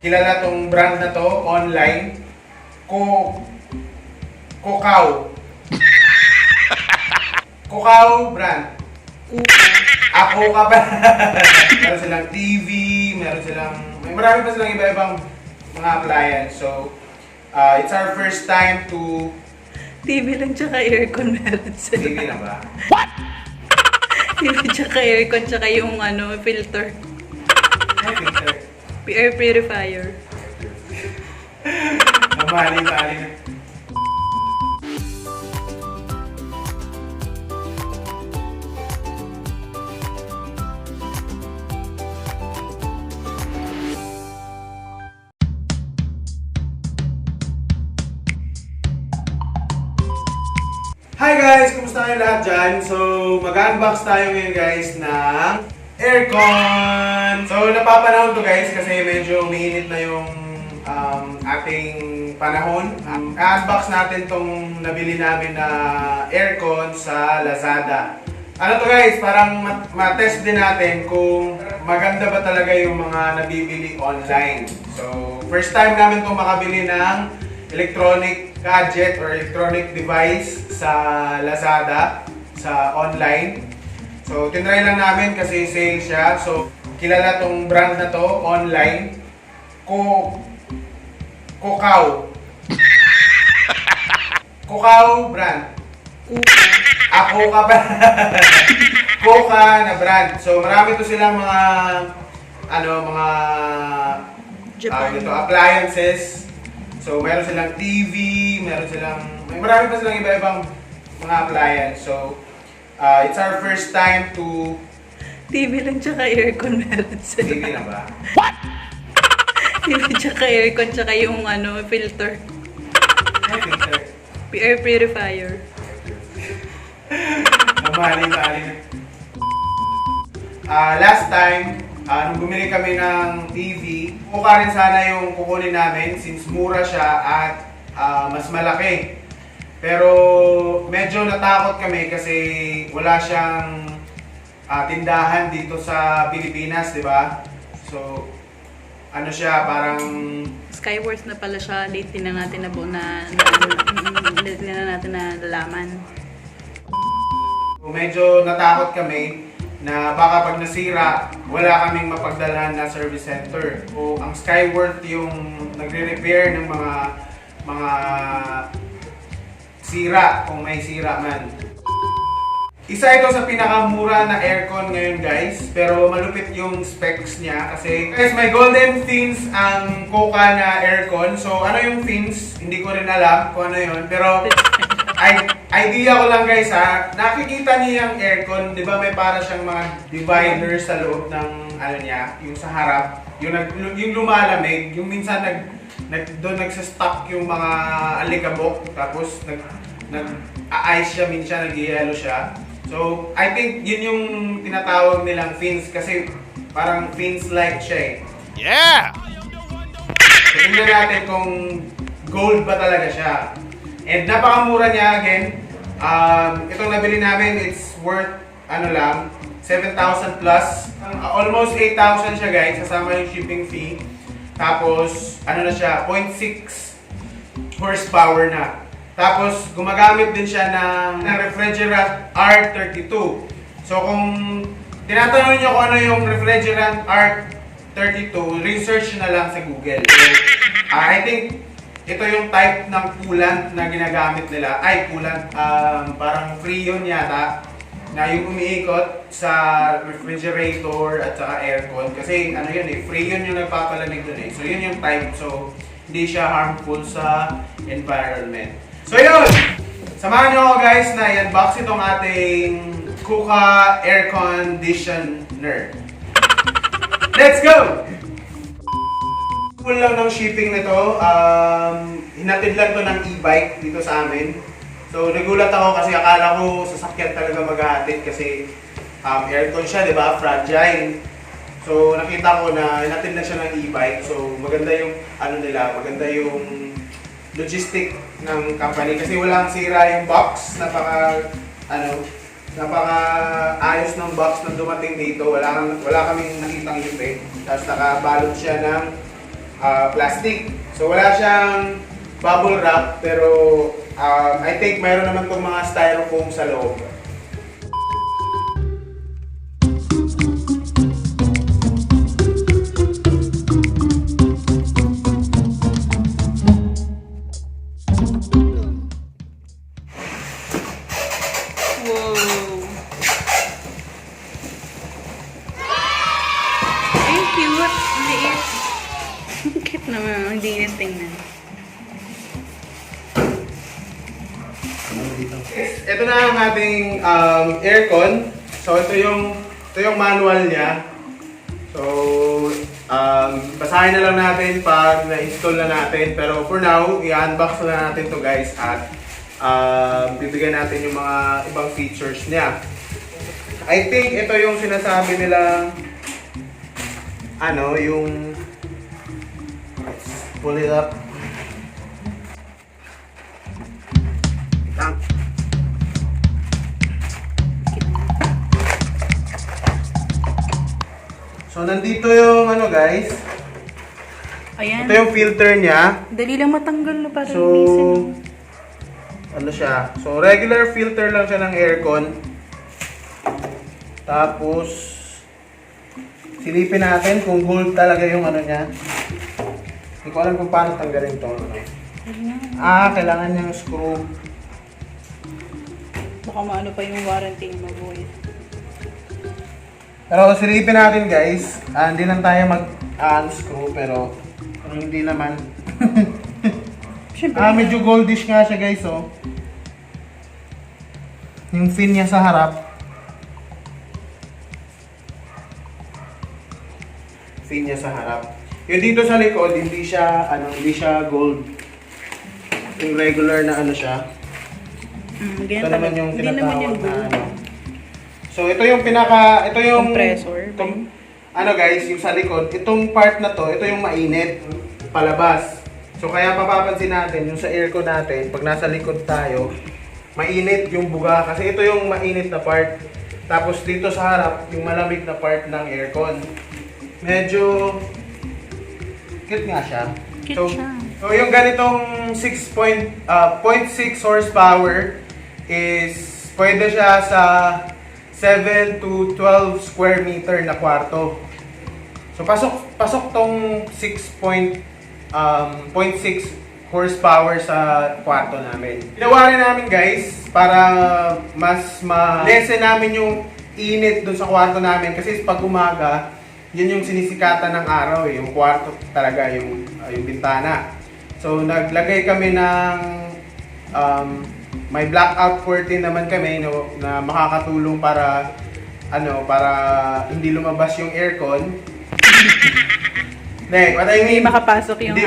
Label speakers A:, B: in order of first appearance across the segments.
A: Kilala tong brand na to online. Kokao. Kokao brand. Ako ka pa. Meron silang TV, marami pa silang iba-ibang mga appliance. So, it's our first time to...
B: TV lang tsaka aircon meron sila.
A: TV na ba?
B: TV tsaka aircon tsaka yung filter.
A: Ay, filter.
B: Air purifier.
A: Mamali-mali na. Hi guys! Kumusta kayo lahat dyan? So, mag-unbox tayo ngayon guys ng aircon! So, napapanahon to guys kasi medyo umiinit na yung ating panahon. I-unbox natin tong nabili namin na aircon sa Lazada. Ano to guys? Parang ma-test din natin kung maganda ba talaga yung mga nabibili online. So, first time namin itong makabili ng electronic gadget or electronic device sa Lazada, sa online. So, tinry lang namin kasi sale siya. So, kilala tong brand na to online. Kokao. Kokao brand. Ako ka pa. Koka na brand. So, marami to silang mga
B: Japan.
A: appliances. So, meron silang TV, marami pa silang iba-ibang mga appliance. So, it's our first time to...
B: TV lang tsaka aircon meron sila.
A: TV na ba?
B: TV tsaka aircon tsaka yung filter.
A: Ay, filter.
B: Air purifier.
A: Mamali-mali na. Last time, nung bumili kami ng TV, mukha rin sana yung kukunin namin since mura siya at mas malaki. Pero medyo natakot kami kasi wala siyang tindahan dito sa Pilipinas, di ba? So, ano siya, parang...
B: Skyworth na pala siya. Late din na natin nalaman.
A: Medyo natakot kami na baka pag nasira, wala kaming mapagdalhan na service center. O ang Skyworth yung nagre-repair ng mga sira, kung may sira man. Isa ito sa pinakamura na aircon ngayon guys, pero malupit yung specs niya kasi guys, may golden fins ang Koka na aircon. So ano yung fins? Hindi ko rin alam kung ano yun, pero idea ko lang guys ha, nakikita niyo yung aircon, di ba may para siyang mga divider sa loob ng niya, yung sa harap, yung lumalamig, yung minsan doon nagsa-stuck yung mga alikabok, tapos nag-ice siya minsan, nag-yellow siya. So, I think yun yung tinatawag nilang fins kasi parang fins-like siya eh.
C: Yeah!
A: So, tingnan natin kung gold ba talaga siya. And napakamura niya again. Itong nabili namin, it's worth 7,000 plus. Almost 8,000 siya guys, kasama yung shipping fee. Tapos, na siya, 0.6 horsepower na. Tapos, gumagamit din siya ng refrigerant R32. So, kung tinatanong niyo kung ano yung refrigerant R32, research na lang sa Google. So, I think ito yung type ng coolant na ginagamit nila. Ay, coolant, parang freon yata, na yung umiikot sa refrigerator at saka aircon. Kasi freon yung nagpapalamig dun eh. So, yun yung type. So, hindi siya harmful sa environment. So yun! Samahan nyo ako guys na i-unbox itong ating Koka Air Conditioner. Let's go! Full lang ng shipping nito. Hinatid lang to ng e-bike dito sa amin. So nagulat ako kasi akala ko sasakyan talaga maghahatid kasi aircon siya, di ba? Fragile. So nakita ko na hinatid na siya ng e-bike. So maganda yung maganda yung logistic ng company kasi walang sira yung box, napaka-ayos ng box na dumating dito. Wala kaming nakitang ipe. Tapos nakabalot siya ng plastic. So wala siyang bubble wrap, pero I think mayroon naman itong mga styrofoam sa loob.
B: Wow! Ay, cute! Ang liit. Ang cute naman. Ang liit tingnan.
A: Ito na ang ating aircon. So ito yung manual niya. So basahin na lang natin pag na-install na natin. Pero for now, i-unbox na natin to guys at bibigyan natin yung mga ibang features niya. I think ito yung sinasabi nila yung let's pull it up. So nandito yung guys.
B: Ayan.
A: Ito yung filter niya.
B: Dali lang matanggal na para
A: So
B: linisin.
A: siya? So regular filter lang siya ng aircon. Tapos silipin natin kung gold talaga yung niya. Hindi ko alam kung paano tanggalin to. Kailangan niyang screw.
B: Baka maano pa yung warranty mo, boy.
A: Pero silipin natin guys. Hindi lang tayo mag-unscrew pero hindi naman. Medyo goldish nga siya guys, oh. Yung fin niya sa harap. Fin niya sa harap. Yung dito sa likod, hindi siya gold. Yung regular na siya. Ito naman yung
B: Hindi naman yung
A: tinatawag
B: gold.
A: na So ito yung
B: Compressor.
A: Guys, yung sa likod, itong part na to, ito yung mainit palabas. So kaya mapapansin natin yung sa aircon natin, pag nasa likod tayo, mainit yung buga kasi ito yung mainit na part. Tapos dito sa harap, yung malamig na part ng aircon. Medyo cute nga siya.
B: Cute siya.
A: So yung ganitong 0.6 horsepower is pwede siya sa 7 to 12 square meter na kwarto. So pasok tong 0.6 horsepower sa kwarto namin. Ginawa rin namin guys para mas ma-lessen namin yung init dun sa kwarto namin kasi pag umaga, yun yung sinisikatan ng araw yung kwarto talaga, yung bintana. So naglagay kami ng may blackout curtain naman kami na makakatulong para hindi lumabas yung aircon.
B: Hindi makapasok yung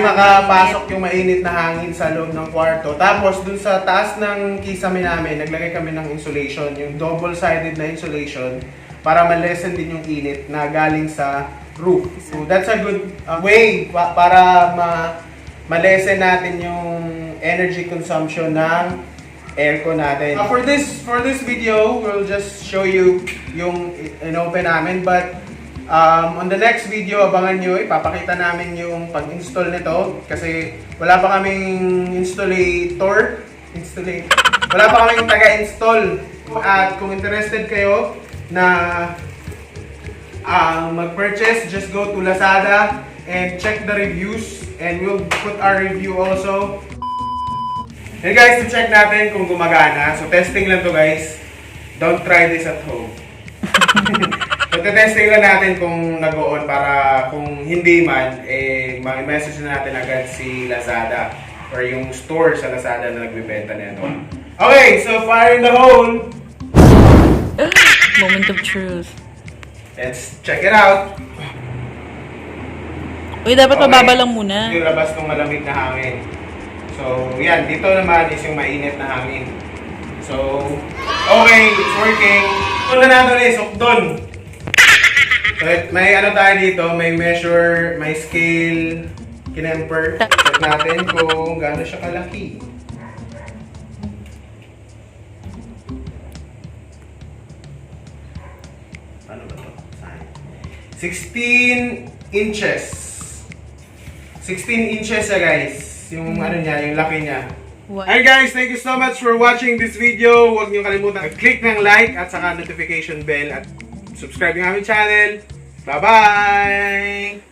A: yung mainit na hangin sa loob ng kwarto. Tapos dun sa taas ng kisame namin, naglagay kami ng insulation, yung double-sided na insulation para ma-lessen din yung init na galing sa roof. So that's a good way para ma-lessen natin yung energy consumption ng aircon natin. For this video, we'll just show you yung in-open namin, but on the next video, abangan nyo, ipapakita namin yung pag-install nito kasi wala pa kaming wala pa kaming taga-install. At kung interested kayo na mag-purchase, just go to Lazada and check the reviews and we'll put our review also. Hey guys, to check natin kung gumagana. So testing lang to guys. Don't try this at home. So testing lang natin kung nag-on para kung hindi man, mag-message na natin agad si Lazada or yung store sa Lazada na nagbibenta nito. Okay, so fire in the hole!
B: Moment of truth.
A: Let's check it out!
B: Uy, dapat mababa lang muna.
A: Yung labas ng malamig na hangin. So, yan. Dito naman is yung mainit na hangin. So, okay. It's working. Punta na doon is doon. So, may tayo dito. May measure, may scale, kinemper. Check natin kung gaano siya kalaki. Ano ba ito? 16 inches. 16 inches siya guys. Yung ano niya, yung laki niya.
B: What?
A: Alright guys, thank you so much for watching this video. Huwag niyo kalimutan click ng like at saka notification bell at subscribe ng aming channel. Bye-bye!